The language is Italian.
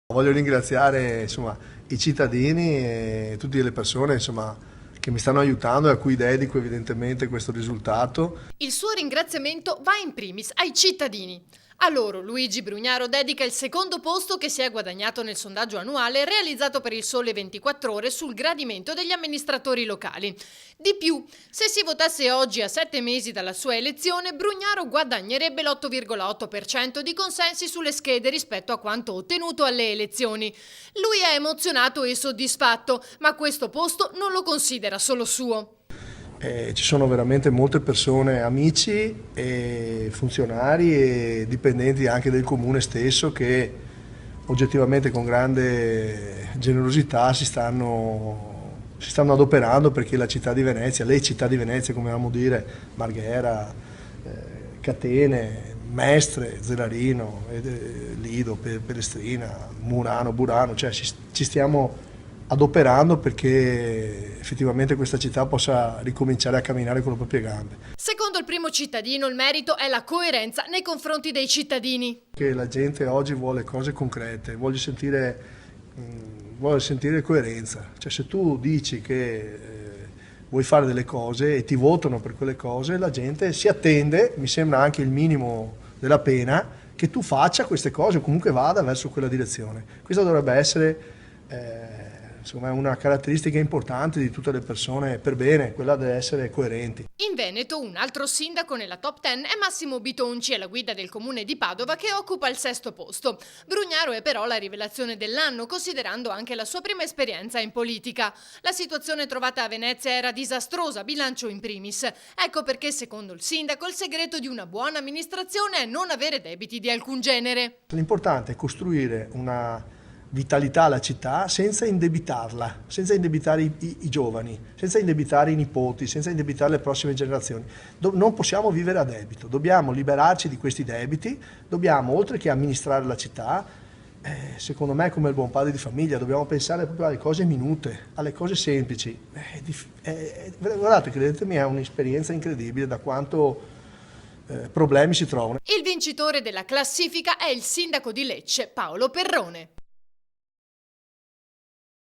Voglio ringraziare i cittadini e tutte le persone che mi stanno aiutando e a cui dedico evidentemente questo risultato. Il suo ringraziamento va in primis ai cittadini. A loro Luigi Brugnaro dedica il secondo posto che si è guadagnato nel sondaggio annuale realizzato per il Sole 24 Ore sul gradimento degli amministratori locali. Di più, se si votasse oggi a 7 mesi dalla sua elezione, Brugnaro guadagnerebbe l'8,8% di consensi sulle schede rispetto a quanto ottenuto alle elezioni. Lui è emozionato e soddisfatto, ma questo posto non lo considera solo suo. Ci sono veramente molte persone, amici e funzionari e dipendenti anche del comune stesso che oggettivamente con grande generosità si stanno adoperando perché la città di Venezia, le città di Venezia come amiamo dire, Marghera, Catene, Mestre, Zelarino, Lido, Pelestrina, Murano, Burano, cioè ci stiamo adoperando perché effettivamente questa città possa ricominciare a camminare con le proprie gambe. Secondo il primo cittadino, il merito è la coerenza nei confronti dei cittadini. Che la gente oggi vuole cose concrete, vuole sentire coerenza. Cioè se tu dici che vuoi fare delle cose e ti votano per quelle cose, la gente si attende, mi sembra anche il minimo della pena, che tu faccia queste cose o comunque vada verso quella direzione. Questa dovrebbe essere insomma, una caratteristica importante di tutte le persone per bene, quella di essere coerenti. In Veneto un altro sindaco nella top 10 è Massimo Bitonci, alla guida del comune di Padova, che occupa il sesto posto. Brugnaro è però la rivelazione dell'anno, considerando anche la sua prima esperienza in politica. La situazione trovata a Venezia era disastrosa, bilancio in primis. Ecco perché, secondo il sindaco, il segreto di una buona amministrazione è non avere debiti di alcun genere. L'importante è costruire una vitalità alla città senza indebitarla, senza indebitare i giovani, senza indebitare i nipoti, senza indebitare le prossime generazioni. Non possiamo vivere a debito, dobbiamo liberarci di questi debiti, dobbiamo oltre che amministrare la città, secondo me come il buon padre di famiglia dobbiamo pensare proprio alle cose minute, alle cose semplici. Guardate, credetemi, è un'esperienza incredibile da quanto problemi si trovano. Il vincitore della classifica è il sindaco di Lecce, Paolo Perrone.